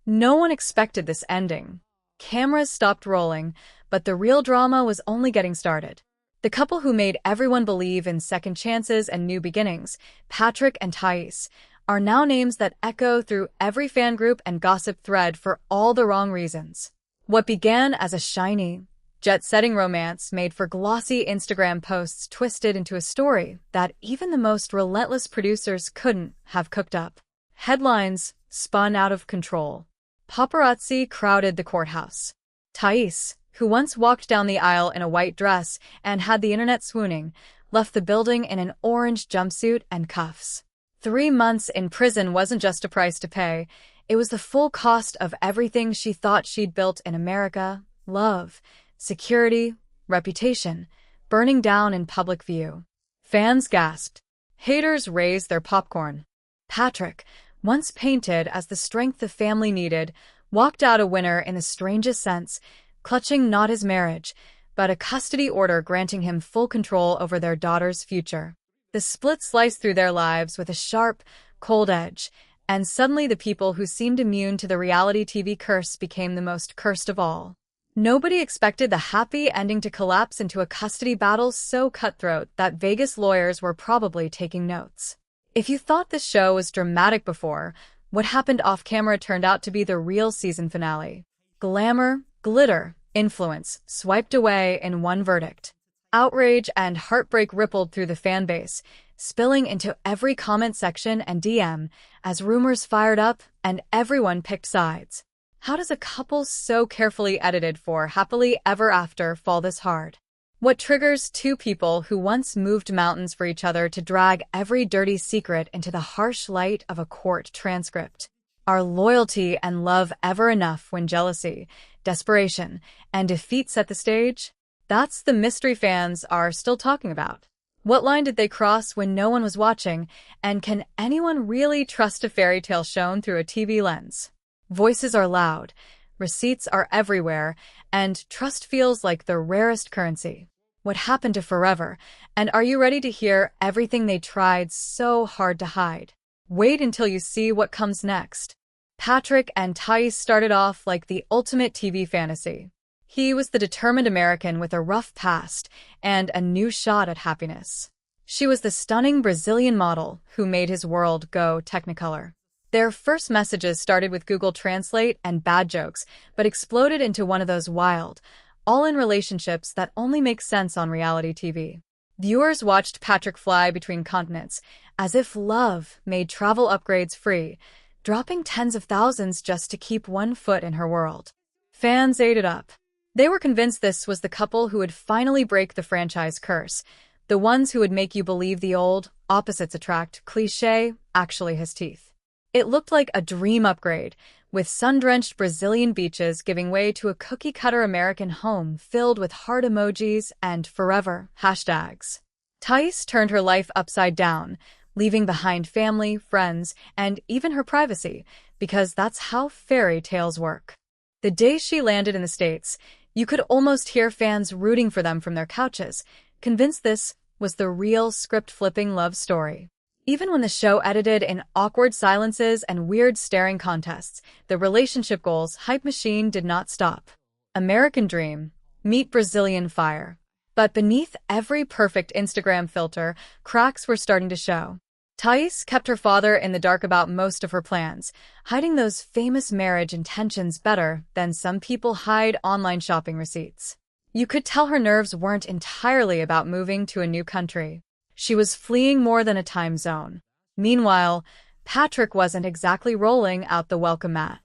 No one expected this ending. Cameras stopped rolling, but the real drama was only getting started. The couple who made everyone believe in second chances and new beginnings, Patrick and Thaís, are now names that echo through every fan group and gossip thread for all the wrong reasons. What began as a shiny, jet-setting romance made for glossy Instagram posts twisted into a story that even the most relentless producers couldn't have cooked up. Headlines spun out of control. Paparazzi crowded the courthouse. Thaís, who once walked down the aisle in a white dress and had the internet swooning, left the building in an orange jumpsuit and cuffs. 3 months in prison wasn't just a price to pay. It was the full cost of everything she thought she'd built in America: love, security, reputation, burning down in public view. Fans gasped. Haters raised their popcorn. Patrick, once painted as the strength the family needed, walked out a winner in the strangest sense, clutching not his marriage, but a custody order granting him full control over their daughter's future. The split sliced through their lives with a sharp, cold edge, and suddenly the people who seemed immune to the reality TV curse became the most cursed of all. Nobody expected the happy ending to collapse into a custody battle so cutthroat that Vegas lawyers were probably taking notes. If you thought this show was dramatic before, what happened off-camera turned out to be the real season finale. Glamour, glitter, influence swiped away in one verdict. Outrage and heartbreak rippled through the fan base, spilling into every comment section and DM as rumors fired up and everyone picked sides. How does a couple so carefully edited for happily ever after fall this hard? What triggers two people who once moved mountains for each other to drag every dirty secret into the harsh light of a court transcript? Are loyalty and love ever enough when jealousy, desperation, and defeat set the stage? That's the mystery fans are still talking about. What line did they cross when no one was watching, and can anyone really trust a fairy tale shown through a TV lens? Voices are loud, receipts are everywhere, and trust feels like the rarest currency. What happened to Forever? And are you ready to hear everything they tried so hard to hide? Wait until you see what comes next. Patrick and Thaís started off like the ultimate TV fantasy. He was the determined American with a rough past and a new shot at happiness. She was the stunning Brazilian model who made his world go Technicolor. Their first messages started with Google Translate and bad jokes, but exploded into one of those wild, all-in relationships that only make sense on reality TV. Viewers watched Patrick fly between continents, as if love made travel upgrades free, dropping tens of thousands just to keep one foot in her world. Fans ate it up. They were convinced this was the couple who would finally break the franchise curse, the ones who would make you believe the old, opposites attract cliché actually has teeth. It looked like a dream upgrade, with sun-drenched Brazilian beaches giving way to a cookie-cutter American home filled with heart emojis and forever hashtags. Thaís turned her life upside down, leaving behind family, friends, and even her privacy, because that's how fairy tales work. The day she landed in the States, you could almost hear fans rooting for them from their couches, convinced this was the real script-flipping love story. Even when the show edited in awkward silences and weird staring contests, the relationship goals hype machine did not stop. American Dream, meet Brazilian Fire. But beneath every perfect Instagram filter, cracks were starting to show. Thaís kept her father in the dark about most of her plans, hiding those famous marriage intentions better than some people hide online shopping receipts. You could tell her nerves weren't entirely about moving to a new country. She was fleeing more than a time zone. Meanwhile, Patrick wasn't exactly rolling out the welcome mat.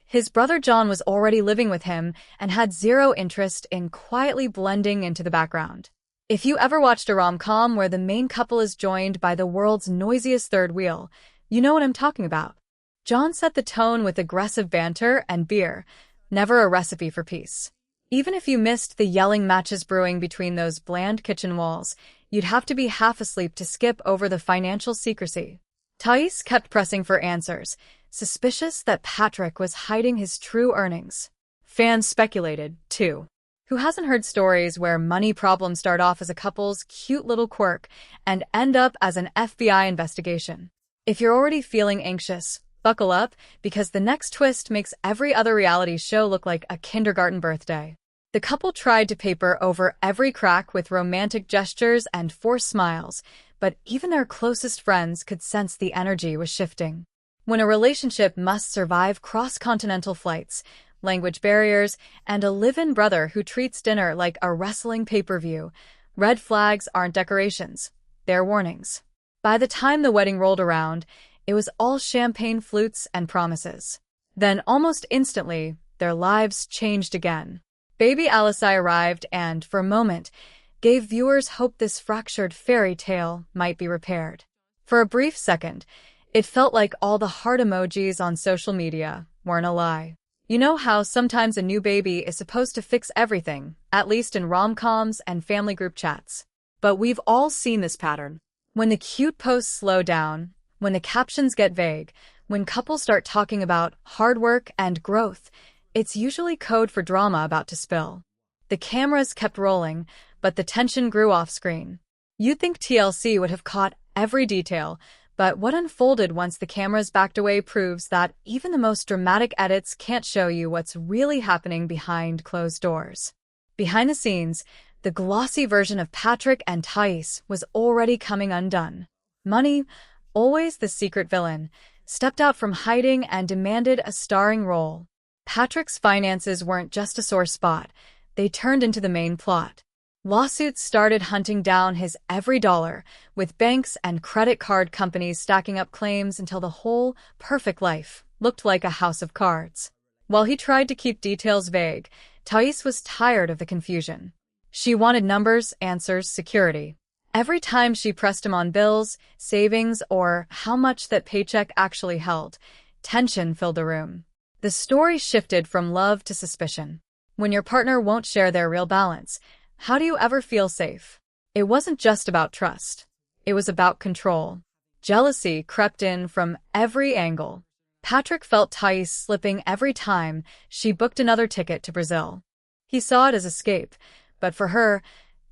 His brother John was already living with him and had zero interest in quietly blending into the background. If you ever watched a rom-com where the main couple is joined by the world's noisiest third wheel, you know what I'm talking about. John set the tone with aggressive banter and beer, never a recipe for peace. Even if you missed the yelling matches brewing between those bland kitchen walls, you'd have to be half asleep to skip over the financial secrecy. Thaís kept pressing for answers, suspicious that Patrick was hiding his true earnings. Fans speculated, too. Who hasn't heard stories where money problems start off as a couple's cute little quirk and end up as an FBI investigation? If you're already feeling anxious, Buckle up, because the next twist makes every other reality show look like a kindergarten birthday. The couple tried to paper over every crack with romantic gestures and forced smiles, but even their closest friends could sense the energy was shifting. When a relationship must survive cross-continental flights, language barriers, and a live-in brother who treats dinner like a wrestling pay-per-view, red flags aren't decorations, they're warnings. By the time the wedding rolled around, it was all champagne flutes and promises. Then, almost instantly, their lives changed again. Baby Alisai arrived and, for a moment, gave viewers hope this fractured fairy tale might be repaired. For a brief second, it felt like all the heart emojis on social media weren't a lie. You know how sometimes a new baby is supposed to fix everything, at least in rom-coms and family group chats. But we've all seen this pattern. When the cute posts slow down, when the captions get vague, when couples start talking about hard work and growth, it's usually code for drama about to spill. The cameras kept rolling, but the tension grew off-screen. You'd think TLC would have caught every detail, but what unfolded once the cameras backed away proves that even the most dramatic edits can't show you what's really happening behind closed doors. Behind the scenes, the glossy version of Patrick and Thaís was already coming undone. Money, always the secret villain, stepped out from hiding and demanded a starring role. Patrick's finances weren't just a sore spot, they turned into the main plot. Lawsuits started hunting down his every dollar, with banks and credit card companies stacking up claims until the whole perfect life looked like a house of cards. While he tried to keep details vague, Thaís was tired of the confusion. She wanted numbers, answers, security. Every time she pressed him on bills, savings, or how much that paycheck actually held, tension filled the room. The story shifted from love to suspicion. When your partner won't share their real balance, how do you ever feel safe? It wasn't just about trust. It was about control. Jealousy crept in from every angle. Patrick felt Thaís slipping every time she booked another ticket to Brazil. He saw it as escape, but for her,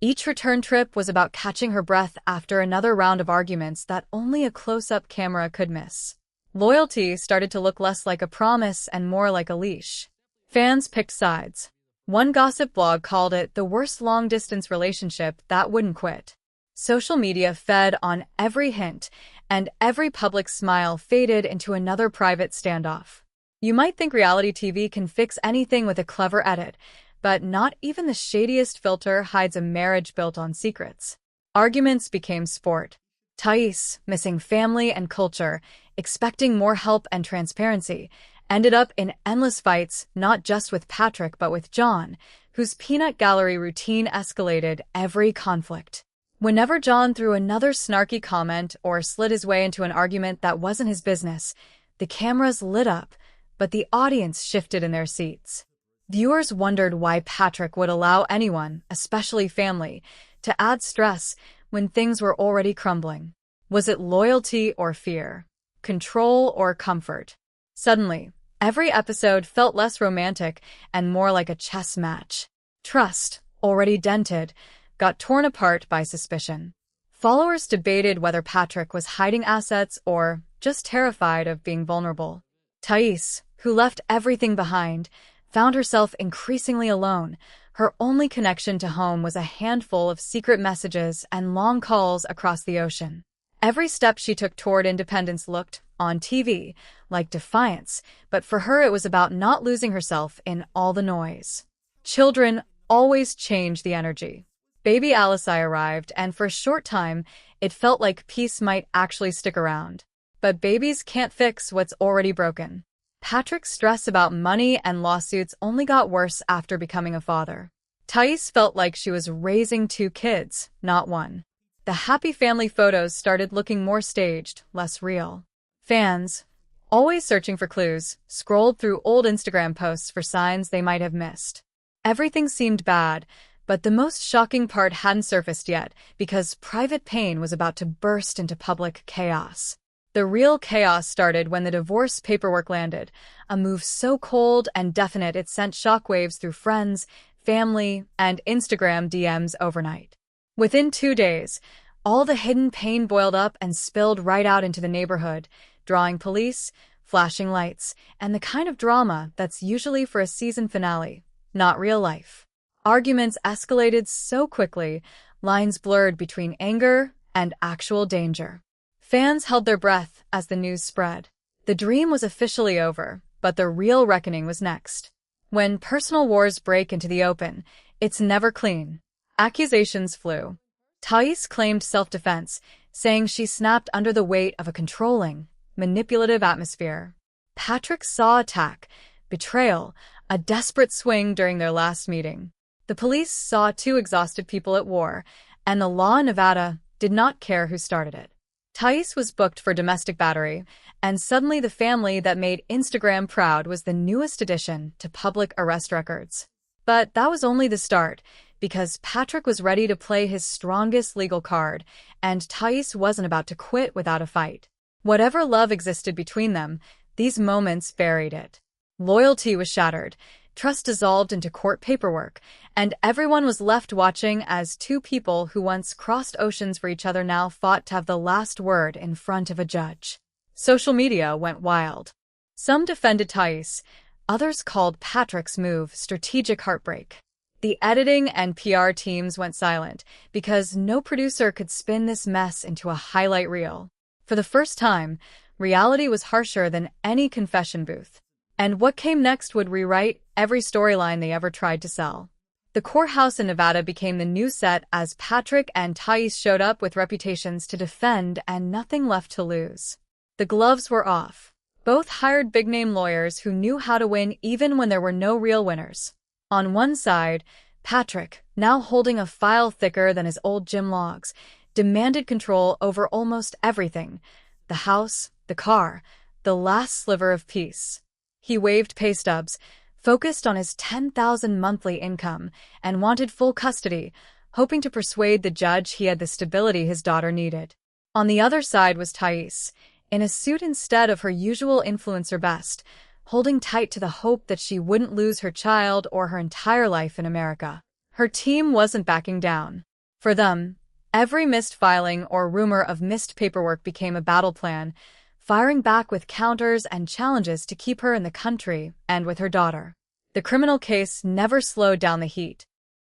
each return trip was about catching her breath after another round of arguments that only a close-up camera could miss. Loyalty started to look less like a promise and more like a leash. Fans picked sides. One gossip blog called it the worst long-distance relationship that wouldn't quit. Social media fed on every hint, and every public smile faded into another private standoff. You might think reality TV can fix anything with a clever edit, but not even the shadiest filter hides a marriage built on secrets. Arguments became sport. Thaís, missing family and culture, expecting more help and transparency, ended up in endless fights, not just with Patrick but with John, whose peanut gallery routine escalated every conflict. Whenever John threw another snarky comment or slid his way into an argument that wasn't his business, the cameras lit up, but the audience shifted in their seats. Viewers wondered why Patrick would allow anyone, especially family, to add stress when things were already crumbling. Was it loyalty or fear? Control or comfort? Suddenly, every episode felt less romantic and more like a chess match. Trust, already dented, got torn apart by suspicion. Followers debated whether Patrick was hiding assets or just terrified of being vulnerable. Thaís, who left everything behind, found herself increasingly alone. Her only connection to home was a handful of secret messages and long calls across the ocean. Every step she took toward independence looked, on TV, like defiance, but for her it was about not losing herself in all the noise. Children always change the energy. Baby Alisai arrived, and for a short time, it felt like peace might actually stick around. But babies can't fix what's already broken. Patrick's stress about money and lawsuits only got worse after becoming a father. Thaís felt like she was raising 2 kids, not one. The happy family photos started looking more staged, less real. Fans, always searching for clues, scrolled through old Instagram posts for signs they might have missed. Everything seemed bad, but the most shocking part hadn't surfaced yet, because private pain was about to burst into public chaos. The real chaos started when the divorce paperwork landed, a move so cold and definite it sent shockwaves through friends, family, and Instagram DMs overnight. Within 2 days, all the hidden pain boiled up and spilled right out into the neighborhood, drawing police, flashing lights, and the kind of drama that's usually for a season finale, not real life. Arguments escalated so quickly, lines blurred between anger and actual danger. Fans held their breath as the news spread. The dream was officially over, but the real reckoning was next. When personal wars break into the open, it's never clean. Accusations flew. Thaís claimed self-defense, saying she snapped under the weight of a controlling, manipulative atmosphere. Patrick saw attack, betrayal, a desperate swing during their last meeting. The police saw two exhausted people at war, and the law in Nevada did not care who started it. Thaís was booked for domestic battery, and suddenly the family that made Instagram proud was the newest addition to public arrest records. But that was only the start, because Patrick was ready to play his strongest legal card, and Thaís wasn't about to quit without a fight. Whatever love existed between them, these moments buried it. Loyalty was shattered, trust dissolved into court paperwork, and everyone was left watching as two people who once crossed oceans for each other now fought to have the last word in front of a judge. Social media went wild. Some defended Thaís, others called Patrick's move strategic heartbreak. The editing and PR teams went silent because no producer could spin this mess into a highlight reel. For the first time, reality was harsher than any confession booth. And what came next would rewrite every storyline they ever tried to sell. The courthouse in Nevada became the new set as Patrick and Thaís showed up with reputations to defend and nothing left to lose. The gloves were off. Both hired big-name lawyers who knew how to win even when there were no real winners. On one side, Patrick, now holding a file thicker than his old gym logs, demanded control over almost everything: the house, the car, the last sliver of peace. He waved pay stubs, focused on his $10,000 monthly income, and wanted full custody, hoping to persuade the judge he had the stability his daughter needed. On the other side was Thaís, in a suit instead of her usual influencer best, holding tight to the hope that she wouldn't lose her child or her entire life in America. Her team wasn't backing down. For them, every missed filing or rumor of missed paperwork became a battle plan, firing back with counters and challenges to keep her in the country and with her daughter. The criminal case never slowed down the heat.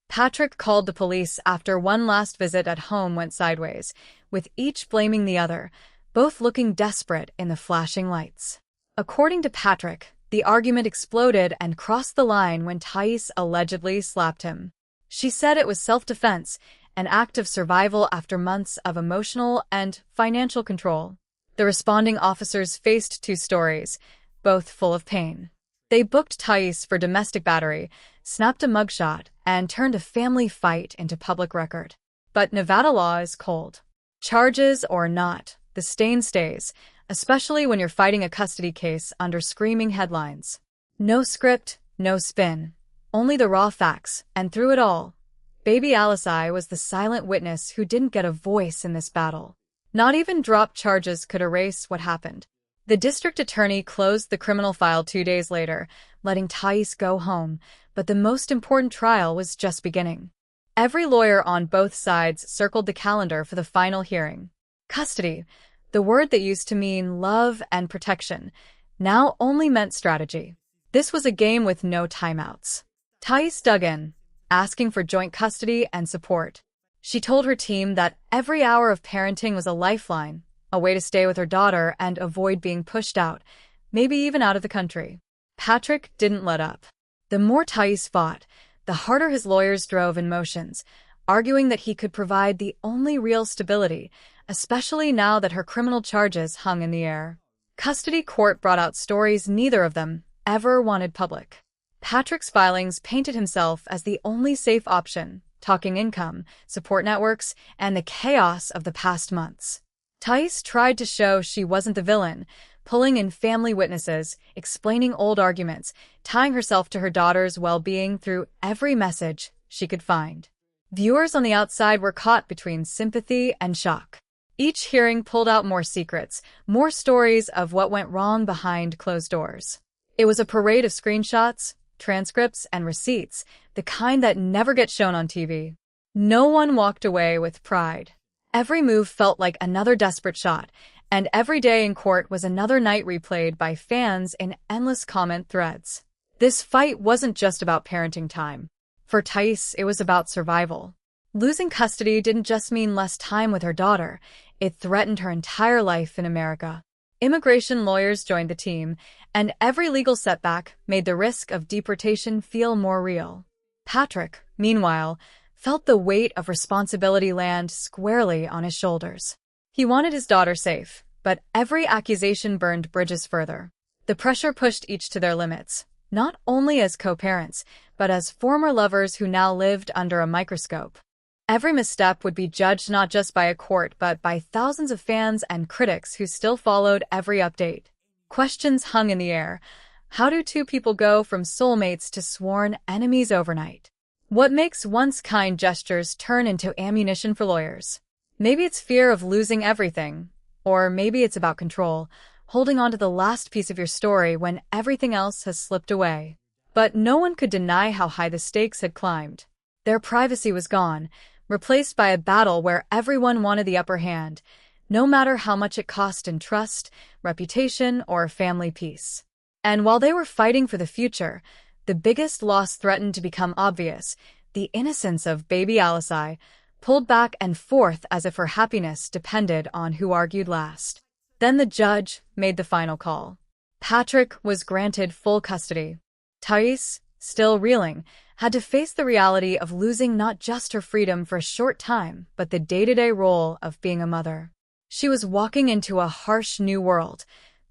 Patrick called the police after one last visit at home went sideways, with each blaming the other, both looking desperate in the flashing lights. According to Patrick, the argument exploded and crossed the line when Thaís allegedly slapped him. She said it was self-defense, an act of survival after months of emotional and financial control. The responding officers faced two stories, both full of pain. They booked Thaís for domestic battery, snapped a mugshot, and turned a family fight into public record. But Nevada law is cold. Charges or not, the stain stays, especially when you're fighting a custody case under screaming headlines. No script, no spin, only the raw facts, and through it all, baby Alisai was the silent witness who didn't get a voice in this battle. Not even dropped charges could erase what happened. The district attorney closed the criminal file 2 days later, letting Thaís go home, but the most important trial was just beginning. Every lawyer on both sides circled the calendar for the final hearing. Custody, the word that used to mean love and protection, now only meant strategy. This was a game with no timeouts. Thaís dug in, asking for joint custody and support. She told her team that every hour of parenting was a lifeline, a way to stay with her daughter and avoid being pushed out, maybe even out of the country. Patrick didn't let up. The more Thaís fought, the harder his lawyers drove in motions, arguing that he could provide the only real stability, especially now that her criminal charges hung in the air. Custody court brought out stories neither of them ever wanted public. Patrick's filings painted himself as the only safe option, talking income, support networks, and the chaos of the past months. Thaís tried to show she wasn't the villain, pulling in family witnesses, explaining old arguments, tying herself to her daughter's well-being through every message she could find. Viewers on the outside were caught between sympathy and shock. Each hearing pulled out more secrets, more stories of what went wrong behind closed doors. It was a parade of screenshots, transcripts, and receipts, the kind that never get shown on TV. No one walked away with pride. Every move felt like another desperate shot, And every day in court was another night replayed by fans in endless comment threads. This fight wasn't just about parenting time. For Thaís, it was about survival. Losing custody didn't just mean less time with her daughter, it threatened her entire life in America. Immigration lawyers joined the team, and every legal setback made the risk of deportation feel more real. Patrick, meanwhile, felt the weight of responsibility land squarely on his shoulders. He wanted his daughter safe, but every accusation burned bridges further. The pressure pushed each to their limits, not only as co-parents, but as former lovers who now lived under a microscope. Every misstep would be judged not just by a court but by thousands of fans and critics who still followed every update. Questions hung in the air. How do two people go from soulmates to sworn enemies overnight? What makes once kind gestures turn into ammunition for lawyers? Maybe it's fear of losing everything, or maybe it's about control, holding on to the last piece of your story when everything else has slipped away. But no one could deny how high the stakes had climbed. Their privacy was gone, replaced by a battle where everyone wanted the upper hand, no matter how much it cost in trust, reputation, or family peace. And while they were fighting for the future, the biggest loss threatened to become obvious: the innocence of baby Alice, pulled back and forth as if her happiness depended on who argued last. Then the judge made the final call. Patrick was granted full custody. Thaís, still reeling, had to face the reality of losing not just her freedom for a short time, but the day-to-day role of being a mother. She was walking into a harsh new world,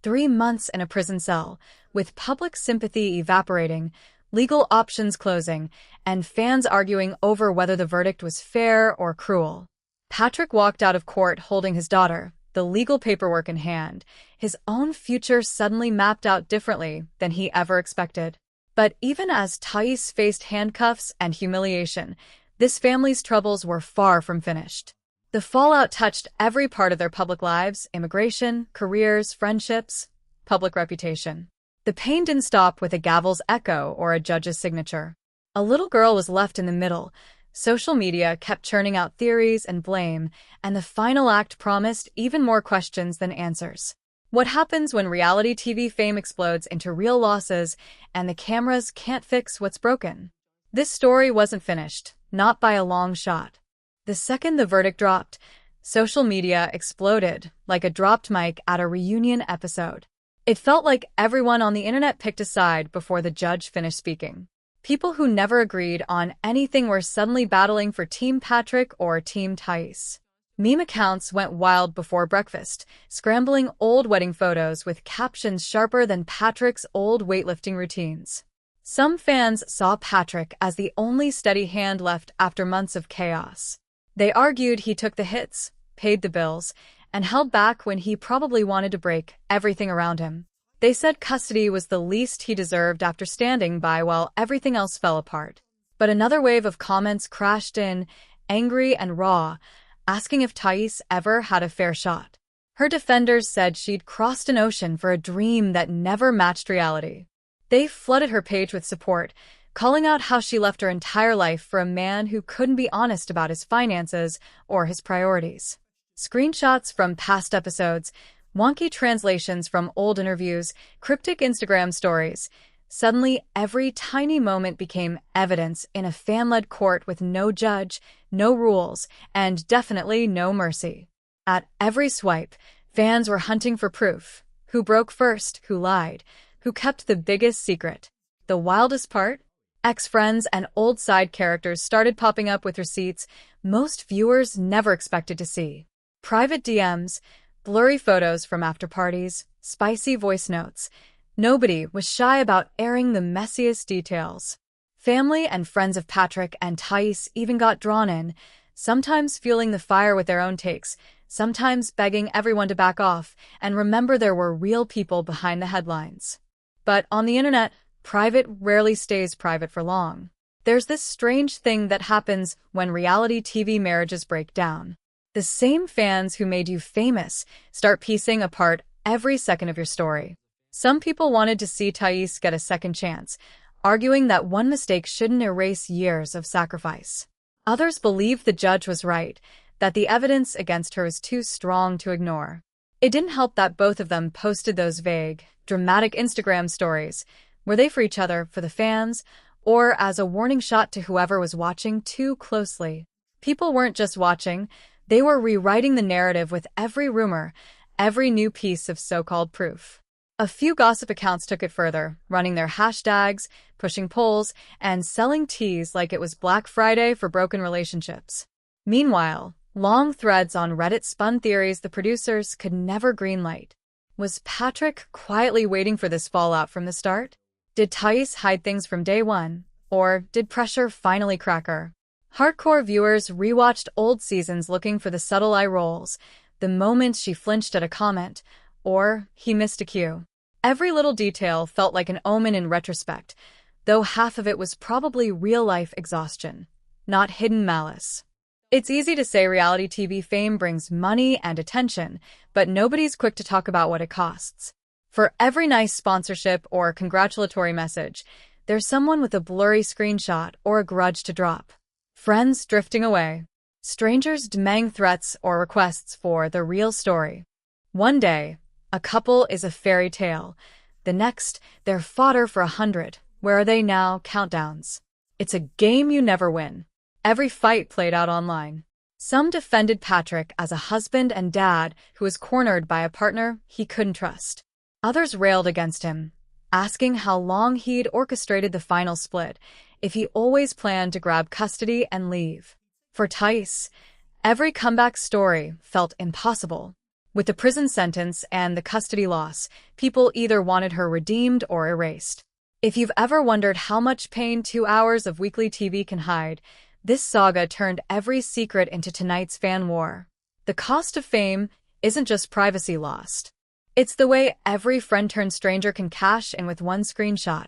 3 months in a prison cell, with public sympathy evaporating, legal options closing, and fans arguing over whether the verdict was fair or cruel. Patrick walked out of court holding his daughter, the legal paperwork in hand, his own future suddenly mapped out differently than he ever expected. But even as Thaís faced handcuffs and humiliation, this family's troubles were far from finished. The fallout touched every part of their public lives: immigration, careers, friendships, public reputation. The pain didn't stop with a gavel's echo or a judge's signature. A little girl was left in the middle. Social media kept churning out theories and blame, and the final act promised even more questions than answers. What happens when reality TV fame explodes into real losses and the cameras can't fix what's broken? This story wasn't finished, not by a long shot. The second the verdict dropped, social media exploded like a dropped mic at a reunion episode. It felt like everyone on the internet picked a side before the judge finished speaking. People who never agreed on anything were suddenly battling for Team Patrick or Team Thaís. Meme accounts went wild before breakfast, scrambling old wedding photos with captions sharper than Patrick's old weightlifting routines. Some fans saw Patrick as the only steady hand left after months of chaos. They argued he took the hits, paid the bills, and held back when he probably wanted to break everything around him. They said custody was the least he deserved after standing by while everything else fell apart. But another wave of comments crashed in, angry and raw, asking if Thaís ever had a fair shot. Her defenders said she'd crossed an ocean for a dream that never matched reality. They flooded her page with support, calling out how she left her entire life for a man who couldn't be honest about his finances or his priorities. Screenshots from past episodes, wonky translations from old interviews, cryptic Instagram stories. Suddenly, every tiny moment became evidence in a fan-led court with no judge, no rules, and definitely no mercy. At every swipe, fans were hunting for proof. Who broke first? Who lied? Who kept the biggest secret? The wildest part? Ex-friends and old side characters started popping up with receipts most viewers never expected to see. Private DMs, blurry photos from after-parties, spicy voice notes. Nobody was shy about airing the messiest details. Family and friends of Patrick and Thaís even got drawn in, sometimes fueling the fire with their own takes, sometimes begging everyone to back off and remember there were real people behind the headlines. But on the internet, private rarely stays private for long. There's this strange thing that happens when reality TV marriages break down. The same fans who made you famous start piecing apart every second of your story. Some people wanted to see Thaís get a second chance, arguing that one mistake shouldn't erase years of sacrifice. Others believed the judge was right, that the evidence against her was too strong to ignore. It didn't help that both of them posted those vague, dramatic Instagram stories. Were they for each other, for the fans, or as a warning shot to whoever was watching too closely? People weren't just watching, they were rewriting the narrative with every rumor, every new piece of so-called proof. A few gossip accounts took it further, running their hashtags, pushing polls, and selling teas like it was Black Friday for broken relationships. Meanwhile, long threads on Reddit spun theories the producers could never greenlight. Was Patrick quietly waiting for this fallout from the start? Did Thaís hide things from day one? Or did pressure finally crack her? Hardcore viewers rewatched old seasons looking for the subtle eye rolls, the moments she flinched at a comment, or he missed a cue. Every little detail felt like an omen in retrospect, though half of it was probably real-life exhaustion, not hidden malice. It's easy to say reality TV fame brings money and attention, but nobody's quick to talk about what it costs. For every nice sponsorship or congratulatory message, there's someone with a blurry screenshot or a grudge to drop. Friends drifting away. Strangers demanding threats or requests for the real story. One day, a couple is a fairy tale. The next, they're fodder for 100. Where are they now? Countdowns. It's a game you never win. Every fight played out online. Some defended Patrick as a husband and dad who was cornered by a partner he couldn't trust. Others railed against him, asking how long he'd orchestrated the final split, if he always planned to grab custody and leave. For Thaís, every comeback story felt impossible. With the prison sentence and the custody loss, people either wanted her redeemed or erased. If you've ever wondered how much pain 2 hours of weekly TV can hide, this saga turned every secret into tonight's fan war. The cost of fame isn't just privacy lost. It's the way every friend-turned-stranger can cash in with one screenshot,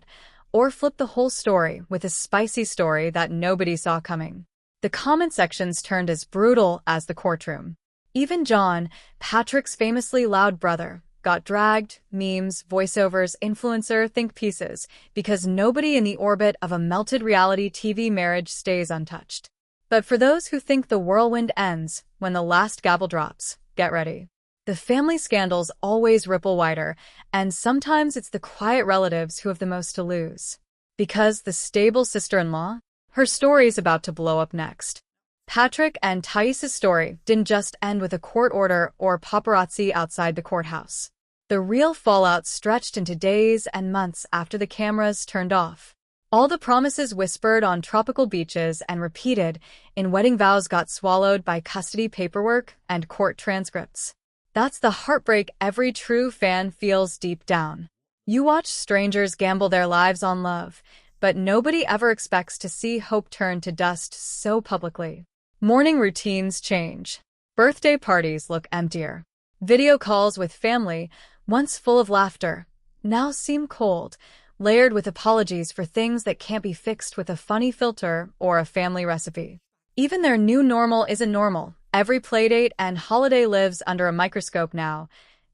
or flip the whole story with a spicy story that nobody saw coming. The comment sections turned as brutal as the courtroom. Even John, Patrick's famously loud brother, got dragged, memes, voiceovers, influencer think pieces, because nobody in the orbit of a melted reality TV marriage stays untouched. But for those who think the whirlwind ends when the last gavel drops, get ready. The family scandals always ripple wider, and sometimes it's the quiet relatives who have the most to lose. Because the stable sister-in-law? Her story's about to blow up next. Patrick and Thaís' story didn't just end with a court order or paparazzi outside the courthouse. The real fallout stretched into days and months after the cameras turned off. All the promises whispered on tropical beaches and repeated in wedding vows got swallowed by custody paperwork and court transcripts. That's the heartbreak every true fan feels deep down. You watch strangers gamble their lives on love, but nobody ever expects to see hope turn to dust so publicly. Morning routines change. Birthday parties look emptier. Video calls with family, once full of laughter, now seem cold, layered with apologies for things that can't be fixed with a funny filter or a family recipe. Even their new normal isn't normal. Every playdate and holiday lives under a microscope now,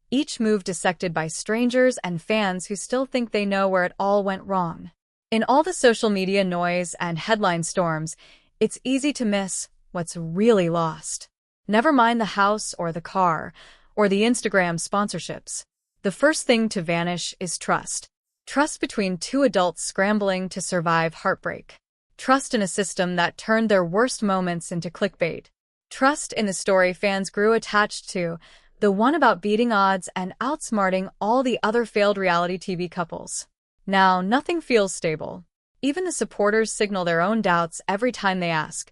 each move dissected by strangers and fans who still think they know where it all went wrong. In all the social media noise and headline storms, it's easy to miss what's really lost. Never mind the house or the car, or the Instagram sponsorships. The first thing to vanish is trust. Trust between two adults scrambling to survive heartbreak. Trust in a system that turned their worst moments into clickbait. Trust in the story fans grew attached to, the one about beating odds and outsmarting all the other failed reality TV couples. Now, nothing feels stable. Even the supporters signal their own doubts every time they ask,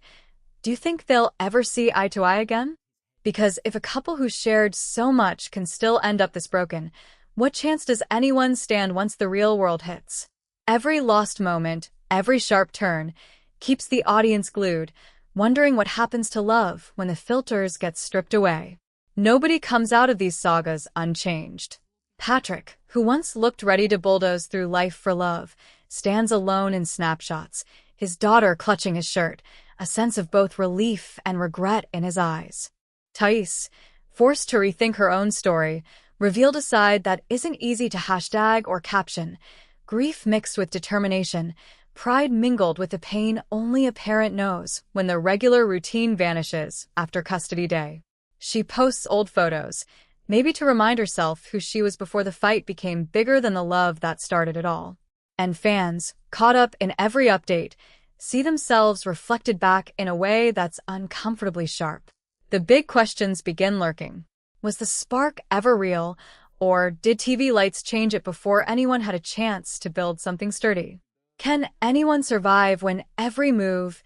do you think they'll ever see eye to eye again? Because if a couple who shared so much can still end up this broken, what chance does anyone stand once the real world hits? Every lost moment, every sharp turn, keeps the audience glued, wondering what happens to love when the filters get stripped away. Nobody comes out of these sagas unchanged. Patrick, who once looked ready to bulldoze through life for love, stands alone in snapshots, his daughter clutching his shirt, a sense of both relief and regret in his eyes. Thaís, forced to rethink her own story, revealed a side that isn't easy to hashtag or caption, grief mixed with determination, pride mingled with the pain only a parent knows when the regular routine vanishes after custody day. She posts old photos, Maybe to remind herself who she was before the fight became bigger than the love that started it all. And fans, caught up in every update, see themselves reflected back in a way that's uncomfortably sharp. The big questions begin lurking. Was the spark ever real, or did TV lights change it before anyone had a chance to build something sturdy? Can anyone survive when every move,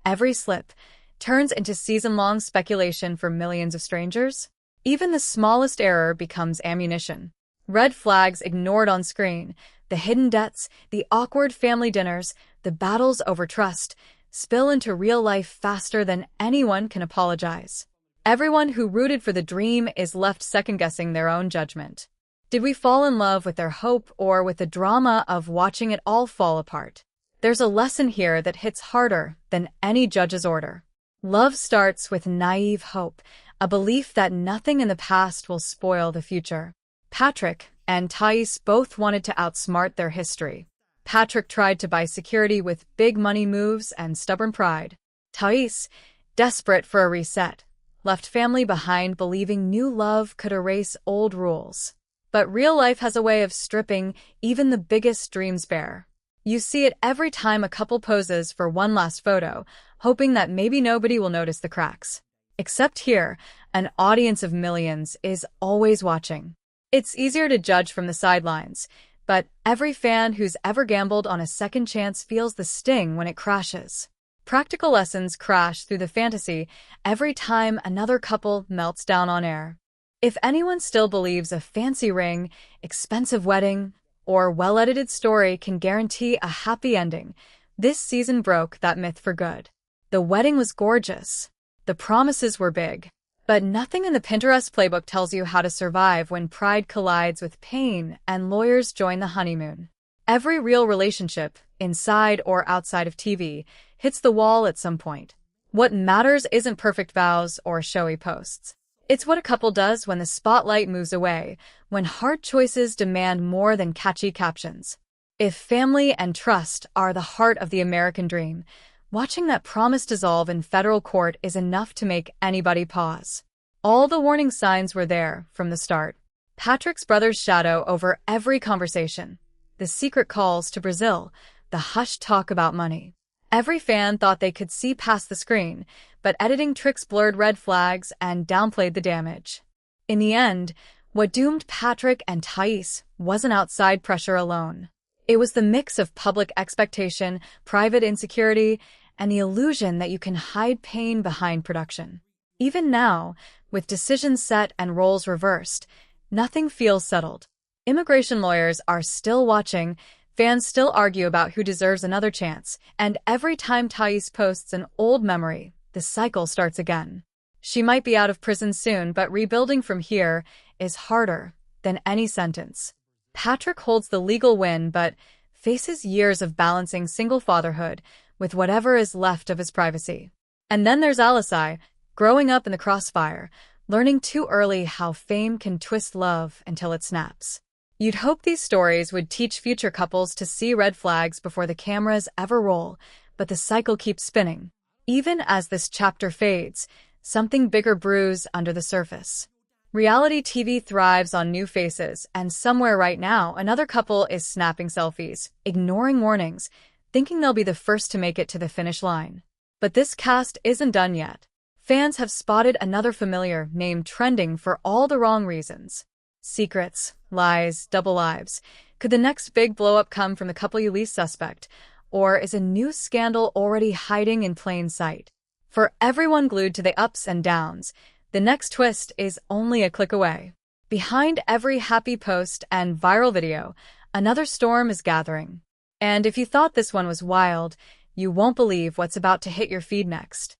every slip, turns into season-long speculation for millions of strangers? Even the smallest error becomes ammunition. Red flags ignored on screen, the hidden debts, the awkward family dinners, the battles over trust, spill into real life faster than anyone can apologize. Everyone who rooted for the dream is left second-guessing their own judgment. Did we fall in love with their hope or with the drama of watching it all fall apart? There's a lesson here that hits harder than any judge's order. Love starts with naive hope, a belief that nothing in the past will spoil the future. Patrick and Thaís both wanted to outsmart their history. Patrick tried to buy security with big money moves and stubborn pride. Thaís, desperate for a reset, left family behind believing new love could erase old rules. But real life has a way of stripping even the biggest dreams bare. You see it every time a couple poses for one last photo, hoping that maybe nobody will notice the cracks. Except here, an audience of millions is always watching. It's easier to judge from the sidelines, but every fan who's ever gambled on a second chance feels the sting when it crashes. Practical lessons crash through the fantasy every time another couple melts down on air. If anyone still believes a fancy ring, expensive wedding, or well-edited story can guarantee a happy ending, this season broke that myth for good. The wedding was gorgeous. The promises were big. But nothing in the Pinterest playbook tells you how to survive when pride collides with pain and lawyers join the honeymoon. Every real relationship, inside or outside of TV, hits the wall at some point. What matters isn't perfect vows or showy posts. It's what a couple does when the spotlight moves away, when hard choices demand more than catchy captions. If family and trust are the heart of the American dream, watching that promise dissolve in federal court is enough to make anybody pause. All the warning signs were there from the start. Patrick's brother's shadow over every conversation. The secret calls to Brazil, the hushed talk about money. Every fan thought they could see past the screen, but editing tricks blurred red flags and downplayed the damage. In the end, what doomed Patrick and Thaís wasn't outside pressure alone. It was the mix of public expectation, private insecurity, and the illusion that you can hide pain behind production. Even now, with decisions set and roles reversed, nothing feels settled. Immigration lawyers are still watching, fans still argue about who deserves another chance, and every time Thaís posts an old memory, the cycle starts again. She might be out of prison soon, but rebuilding from here is harder than any sentence. Patrick holds the legal win, but faces years of balancing single fatherhood with whatever is left of his privacy. And then there's Alisai, growing up in the crossfire, learning too early how fame can twist love until it snaps. You'd hope these stories would teach future couples to see red flags before the cameras ever roll, but the cycle keeps spinning. Even as this chapter fades, something bigger brews under the surface. Reality TV thrives on new faces, and somewhere right now, another couple is snapping selfies, ignoring warnings, thinking they'll be the first to make it to the finish line. But this cast isn't done yet. Fans have spotted another familiar name trending for all the wrong reasons. Secrets, lies, double lives. Could the next big blow-up come from the couple you least suspect? Or is a new scandal already hiding in plain sight? For everyone glued to the ups and downs, the next twist is only a click away. Behind every happy post and viral video, another storm is gathering. And if you thought this one was wild, you won't believe what's about to hit your feed next.